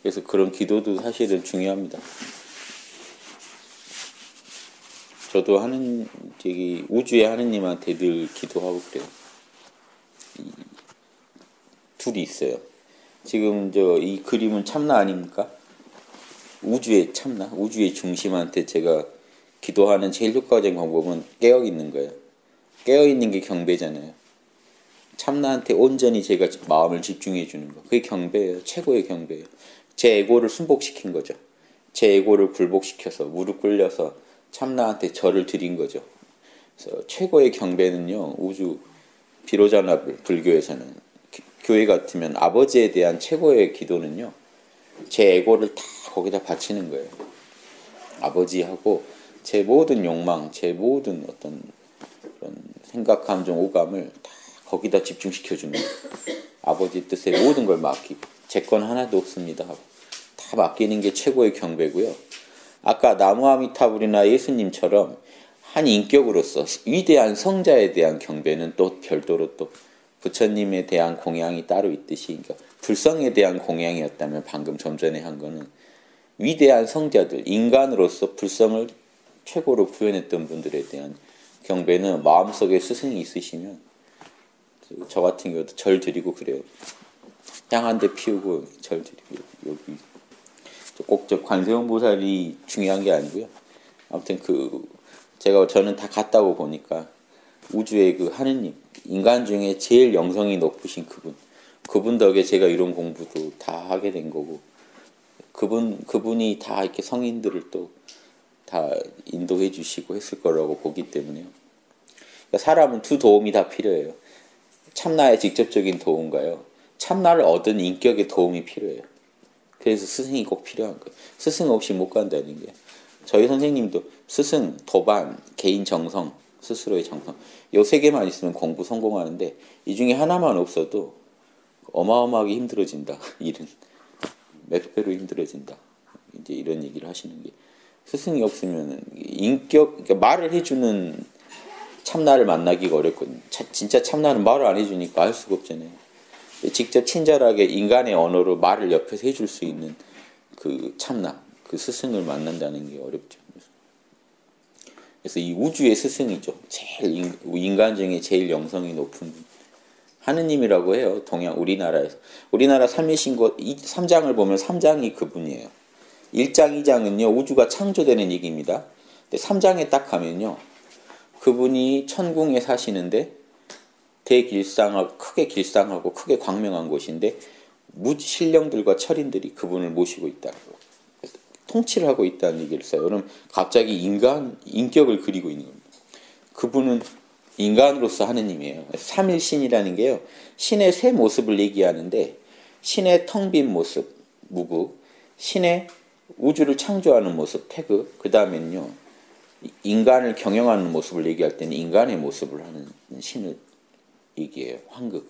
그래서 그런 기도도 사실은 중요합니다. 저도 우주의 하느님한테 늘 기도하고 그래요. 둘이 있어요. 지금 이 그림은 참나 아닙니까? 우주의 참나, 우주의 중심한테 제가 기도하는 제일 효과적인 방법은 깨어있는 거예요. 깨어있는 게 경배잖아요. 참나한테 온전히 제가 마음을 집중해 주는 거. 그게 경배예요. 최고의 경배예요. 제 에고를 순복시킨 거죠. 제 에고를 굴복시켜서 무릎 꿇려서 참나한테 절을 드린 거죠. 그래서 최고의 경배는요. 우주 비로자나 불교에서는 교회 같으면 아버지에 대한 최고의 기도는요. 제 에고를 다 거기다 바치는 거예요. 아버지하고 제 모든 욕망, 제 모든 어떤 그런 생각, 감정, 오감을 다 거기다 집중시켜주는 거예요. 아버지 뜻에 모든 걸 맡기고 제 건 하나도 없습니다 하고 다 맡기는 게 최고의 경배고요. 아까 나무아미타불이나 예수님처럼 한 인격으로서 위대한 성자에 대한 경배는 또 별도로 또 부처님에 대한 공양이 따로 있듯이, 그러니까 불성에 대한 공양이었다면 방금 좀 전에 한 거는 위대한 성자들, 인간으로서 불성을 최고로 구현했던 분들에 대한 경배는 마음속에 스승이 있으시면 저 같은 경우도 절 드리고 그래요. 향 한 대 피우고 절 드리고 여기 꼭 저 관세음 보살이 중요한 게 아니고요. 아무튼 저는 다 갔다고 보니까 우주의 그 하느님, 인간 중에 제일 영성이 높으신 그분 덕에 제가 이런 공부도 다 하게 된 거고, 그분이 다 이렇게 성인들을 또 다 인도해 주시고 했을 거라고 보기 때문에요. 그러니까 사람은 두 도움이 다 필요해요. 참나의 직접적인 도움과요. 참나를 얻은 인격의 도움이 필요해요. 그래서 스승이 꼭 필요한 거예요. 스승 없이 못 간다는 게. 저희 선생님도 스승, 도반, 개인 정성, 스스로의 정성, 요 세 개만 있으면 공부 성공하는데 이 중에 하나만 없어도 어마어마하게 힘들어진다. 일은 몇 배로 힘들어진다. 이제 이런 얘기를 하시는 게, 스승이 없으면 그러니까 말을 해주는 참나를 만나기가 어렵거든요. 진짜 참나는 말을 안 해주니까 알 수가 없잖아요. 직접 친절하게 인간의 언어로 말을 옆에서 해줄 수 있는 그 참나, 그 스승을 만난다는 게 어렵죠. 그래서 이 우주의 스승이죠. 제일 인간 중에 제일 영성이 높은 분. 하느님이라고 해요. 우리나라에서. 우리나라 삼위신고 3장을 보면 3장이 그분이에요. 1장, 2장은요. 우주가 창조되는 얘기입니다. 근데 3장에 딱 가면요. 그분이 천궁에 사시는데 크게 길상하고 크게 광명한 곳인데 신령들과 철인들이 그분을 모시고 있다. 통치를 하고 있다는 얘기를 써요. 그럼 갑자기 인격을 그리고 있는 겁니다. 그분은 인간으로서 하느님이에요. 삼일신이라는 게요. 신의 세 모습을 얘기하는데, 신의 텅 빈 모습, 무구, 신의 우주를 창조하는 모습, 태그, 그 다음에는요. 인간을 경영하는 모습을 얘기할 때는 인간의 모습을 하는 신을 얘기해요. 환극.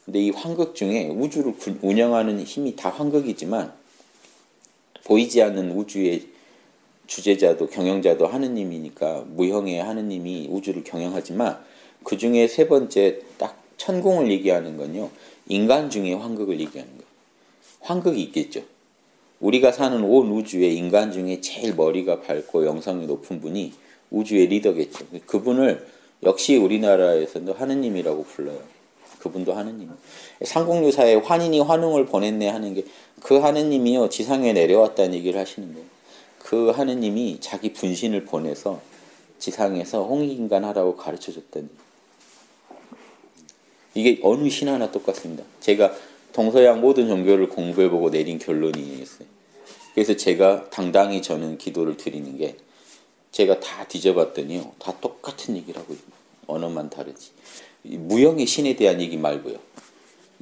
근데 이 환극 중에 우주를 운영하는 힘이 다 환극이지만 보이지 않는 우주의 주제자도 경영자도 하느님이니까 무형의 하느님이 우주를 경영하지만 그 중에 세 번째 딱 천궁을 얘기하는 건요. 인간 중에 환극을 얘기하는 거예요. 환극이 있겠죠. 우리가 사는 온 우주의 인간 중에 제일 머리가 밝고 영성이 높은 분이 우주의 리더겠죠. 그분을 역시 우리나라에서도 하느님이라고 불러요. 그분도 하느님. 삼국유사에 환인이 환웅을 보냈네 하는 게 그 하느님이요. 지상에 내려왔다는 얘기를 하시는 거예요. 그 하느님이 자기 분신을 보내서 지상에서 홍익인간 하라고 가르쳐줬다니. 이게 어느 신 하나 똑같습니다. 제가 동서양 모든 종교를 공부해보고 내린 결론이 있어요. 그래서 제가 당당히 저는 기도를 드리는 게, 제가 다 뒤져봤더니요. 다 똑같은 얘기를 하고 있습니다. 언어만 다르지. 무형의 신에 대한 얘기 말고요.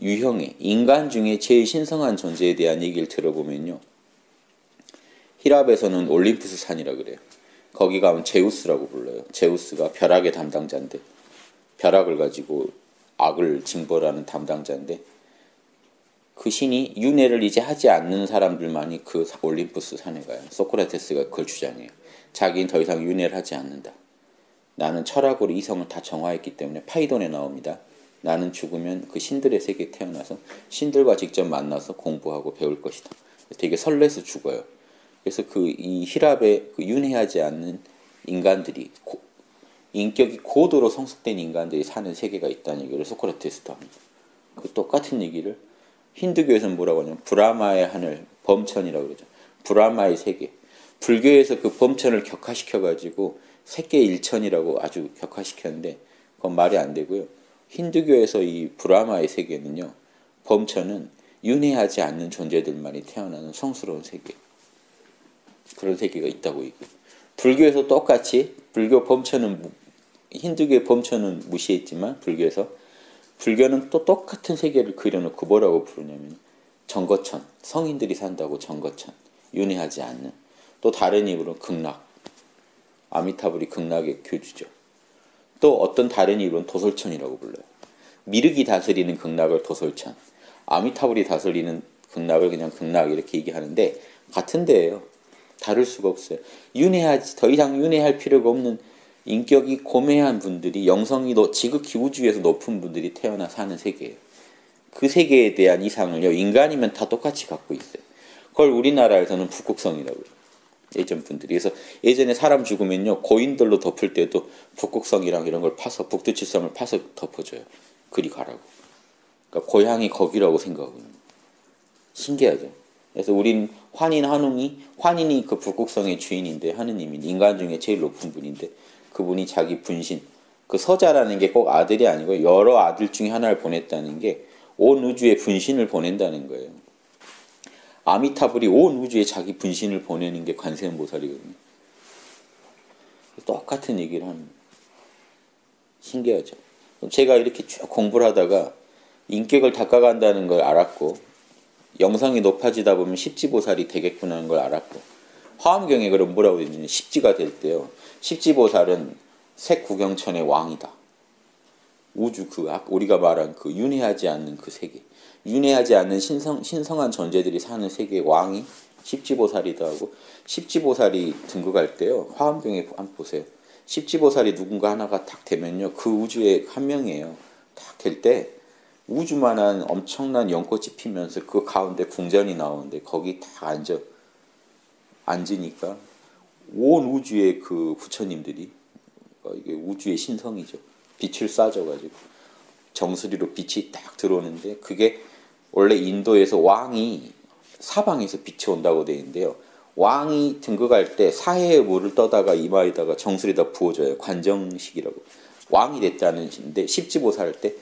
유형의 인간 중에 제일 신성한 존재에 대한 얘기를 들어보면요. 히랍에서는 올림푸스 산이라 그래요. 거기 가면 제우스라고 불러요. 제우스가 벼락의 담당자인데, 벼락을 가지고 악을 징벌하는 담당자인데, 그 신이 윤회를 이제 하지 않는 사람들만이 그 올림푸스 산에 가요. 소크라테스가 그걸 주장해요. 자기는 더 이상 윤회를 하지 않는다. 나는 철학으로 이성을 다 정화했기 때문에 파이돈에 나옵니다. 나는 죽으면 그 신들의 세계에 태어나서 신들과 직접 만나서 공부하고 배울 것이다. 되게 설레서 죽어요. 그래서 이 힐압에 윤회하지 않는 인간들이 인격이 고도로 성숙된 인간들이 사는 세계가 있다는 얘기를 소크라테스도 합니다. 그 똑같은 얘기를 힌두교에서는 뭐라고 하냐면 브라마의 하늘, 범천이라고 그러죠. 브라마의 세계. 불교에서 그 범천을 격화시켜가지고 세계일천이라고 아주 격화시켰는데 그건 말이 안 되고요. 힌두교에서 이 브라마의 세계는요. 범천은 윤회하지 않는 존재들만이 태어나는 성스러운 세계. 그런 세계가 있다고 얘기해요. 불교에서 똑같이 불교 범천은 힌두교의 범천은 무시했지만 불교는 또 똑같은 세계를 그려놓고 뭐라고 부르냐면 정거천, 성인들이 산다고 정거천, 윤회하지 않는. 또 다른 이유로 극락, 아미타불이 극락의 교주죠. 또 어떤 다른 이유로는 도솔천이라고 불러요. 미륵이 다스리는 극락을 도솔천, 아미타불이 다스리는 극락을 그냥 극락 이렇게 얘기하는데 같은 데예요. 다를 수가 없어요. 더 이상 윤회할 필요가 없는 인격이 고매한 분들이, 영성이 지극히 우주에서 높은 분들이 태어나 사는 세계예요. 그 세계에 대한 이상을요, 인간이면 다 똑같이 갖고 있어요. 그걸 우리나라에서는 북극성이라고 해요. 예전 분들이. 그래서 예전에 사람 죽으면요, 고인돌로 덮을 때도 북극성이랑 이런 걸 파서, 북두칠성을 파서 덮어줘요. 그리 가라고. 그러니까 고향이 거기라고 생각하고 있는 거예요. 신기하죠. 그래서 우린 환인이 그 북극성의 주인인데, 하느님이 인간 중에 제일 높은 분인데, 그분이 자기 분신, 그 서자라는 게 꼭 아들이 아니고 여러 아들 중에 하나를 보냈다는 게 온 우주에 분신을 보낸다는 거예요. 아미타불이 온 우주에 자기 분신을 보내는 게 관세음보살이거든요. 똑같은 얘기를 하는 거예요. 신기하죠. 제가 이렇게 쭉 공부를 하다가 인격을 닦아간다는 걸 알았고, 영성이 높아지다 보면 십지보살이 되겠구나 하는 걸 알았고, 화엄경에 그럼 뭐라고 되어 있느냐, 십지가 될 때요, 십지보살은 색구경천의 왕이다. 우주 우리가 말한 그 윤회하지 않는 그 세계, 윤회하지 않는 신성한 존재들이 사는 세계의 왕이 십지보살이다 하고, 십지보살이 등극할 때요, 화엄경에 한번 보세요. 십지보살이 누군가 하나가 딱 되면요, 그 우주의 한 명이에요. 딱 될 때 우주만한 엄청난 연꽃이 피면서 그 가운데 궁전이 나오는데 거기 딱 앉으니까 온 우주의 그 부처님들이, 이게 우주의 신성이죠. 빛을 쏴줘가지고 정수리로 빛이 딱 들어오는데, 그게 원래 인도에서 왕이 사방에서 빛이 온다고 되어 있는데요. 왕이 등극할 때 사해의 물을 떠다가 이마에다가 정수리에다 부어줘요. 관정식이라고. 왕이 됐다는 인데, 십지보살 할 때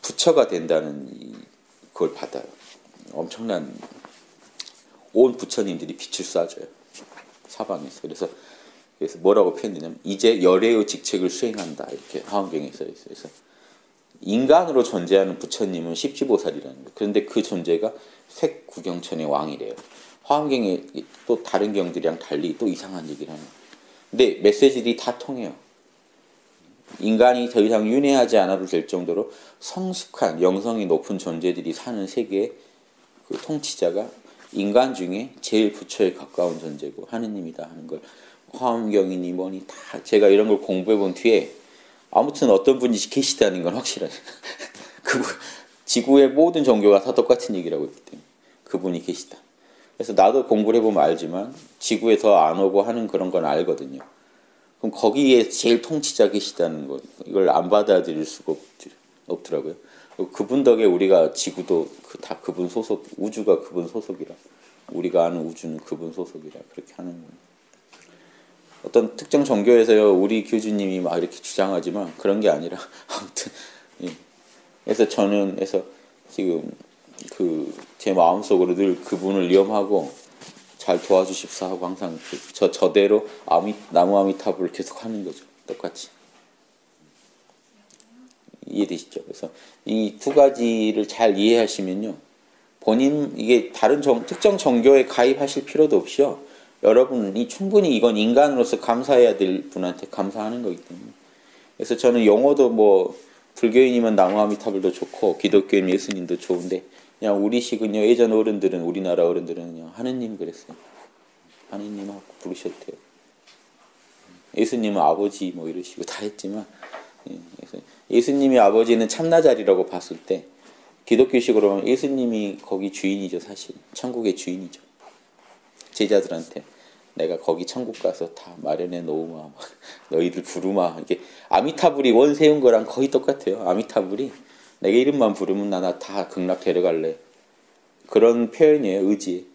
부처가 된다는 그걸 받아요. 엄청난 온 부처님들이 빛을 쏴줘요. 사방에서. 그래서 뭐라고 표현되냐면 이제 열애의 직책을 수행한다, 이렇게 화엄경에 써 있어요. 그래서 인간으로 존재하는 부처님은 십지보살이라는 거예요. 그런데 그 존재가 색구경천의 왕이래요. 화엄경에 또 다른 경들이랑 달리 또 이상한 얘기를 하는 거예요. 근데 메시지들이 다 통해요. 인간이 더 이상 윤회하지 않아도 될 정도로 성숙한 영성이 높은 존재들이 사는 세계의 그 통치자가 인간 중에 제일 부처에 가까운 존재고 하느님이다 하는 걸, 화엄경이니 뭐니 다 제가 이런 걸 공부해 본 뒤에 아무튼 어떤 분이 계시다는 건 확실해요. 지구의 모든 종교가 다 똑같은 얘기라고 했기 때문에 그분이 계시다. 그래서 나도 공부를 해보면 알지만 지구에 더 안 오고 하는 그런 건 알거든요. 그럼 거기에 제일 통치자 계시다는 것, 이걸 안 받아들일 수가 없더라고요. 그분 덕에 우리가 지구도 다 그분 소속, 우주가 그분 소속이라, 우리가 아는 우주는 그분 소속이라 그렇게 하는 거예요. 어떤 특정 종교에서요, 우리 교주님이 막 이렇게 주장하지만 그런 게 아니라 아무튼, 예. 그래서 저는 지금 제 마음속으로 늘 그분을 염하고 잘 도와주십사 하고 항상 저대로 나무 아미타불을 계속 하는 거죠. 똑같이. 이해되시죠? 그래서 이 두 가지를 잘 이해하시면요, 본인 이게 다른 특정 종교에 가입하실 필요도 없이요, 여러분이 충분히 이건 인간으로서 감사해야 될 분한테 감사하는 거기 때문에. 그래서 저는 용어도 뭐 불교인이면 나무 아미타불도 좋고 기독교인 예수님도 좋은데, 그냥 우리식은요, 예전 어른들은, 우리나라 어른들은 그냥 하느님 그랬어요. 하느님 하고 부르셨대요. 예수님은 아버지 뭐 이러시고 다 했지만, 그래서 예수님이 아버지는 참나자리라고 봤을 때 기독교식으로 하면 예수님이 거기 주인이죠. 사실 천국의 주인이죠. 제자들한테 내가 거기 천국 가서 다 마련해 놓으마, 너희들 부르마. 이게 아미타불이 원 세운 거랑 거의 똑같아요. 아미타불이 내가 이름만 부르면 나 다 극락 데려갈래. 그런 표현이에요. 의지.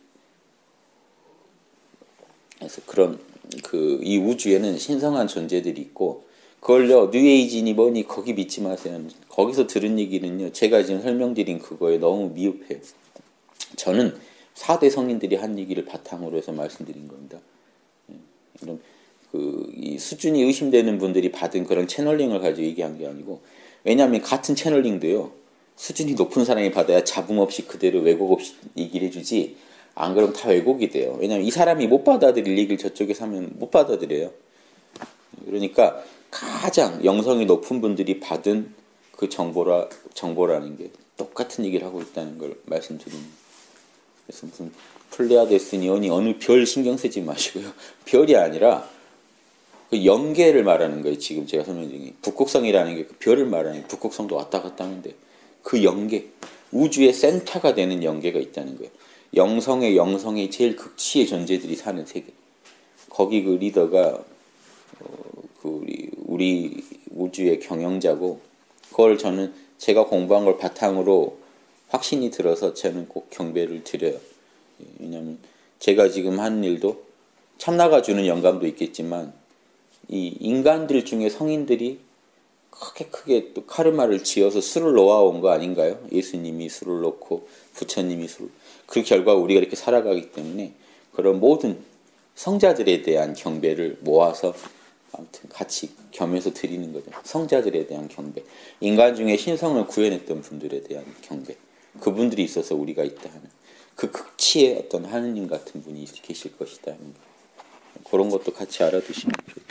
그래서 그런 이 우주에는 신성한 존재들이 있고, 그걸요 뉴에이지니 뭐니 거기 믿지 마세요. 거기서 들은 얘기는요, 제가 지금 설명드린 그거에 너무 미흡해요. 저는 4대 성인들이 한 얘기를 바탕으로 해서 말씀드린 겁니다. 이런 이 수준이 의심되는 분들이 받은 그런 채널링을 가지고 얘기한 게 아니고, 왜냐하면 같은 채널링도요, 수준이 높은 사람이 받아야 잡음 없이 그대로 왜곡 없이 얘기를 해주지, 안 그러면 다 왜곡이 돼요. 왜냐하면 이 사람이 못 받아들일 얘기를 저쪽에서 하면 못 받아들여요. 그러니까 가장 영성이 높은 분들이 받은 그 정보라는 게 똑같은 얘기를 하고 있다는 걸 말씀드립니다. 그래서 무슨 플레이아데스니 어느 별 신경 쓰지 마시고요. 별이 아니라 그 영계를 말하는 거예요. 지금 제가 설명드린 게 북극성이라는 게 그 별을 말하는 게, 북극성도 왔다 갔다 하는데 그 영계, 우주의 센터가 되는 영계가 있다는 거예요. 영성의 제일 극치의 존재들이 사는 세계. 거기 그 리더가 우리 우주의 경영자고, 그걸 저는 제가 공부한 걸 바탕으로 확신이 들어서 저는 꼭 경배를 드려요. 왜냐하면 제가 지금 하는 일도 참나가 주는 영감도 있겠지만, 이 인간들 중에 성인들이 크게 또 카르마를 지어서 수를 놓아온 거 아닌가요? 예수님이 수를 놓고 부처님이 수를, 그 결과 우리가 이렇게 살아가기 때문에 그런 모든 성자들에 대한 경배를 모아서 아무튼 같이 겸해서 드리는 거죠. 성자들에 대한 경배, 인간 중에 신성을 구해냈던 분들에 대한 경배, 그분들이 있어서 우리가 있다 하는 그 극치의 어떤 하느님 같은 분이 계실 것이다 하는, 그런 것도 같이 알아두시면 좋겠습니다.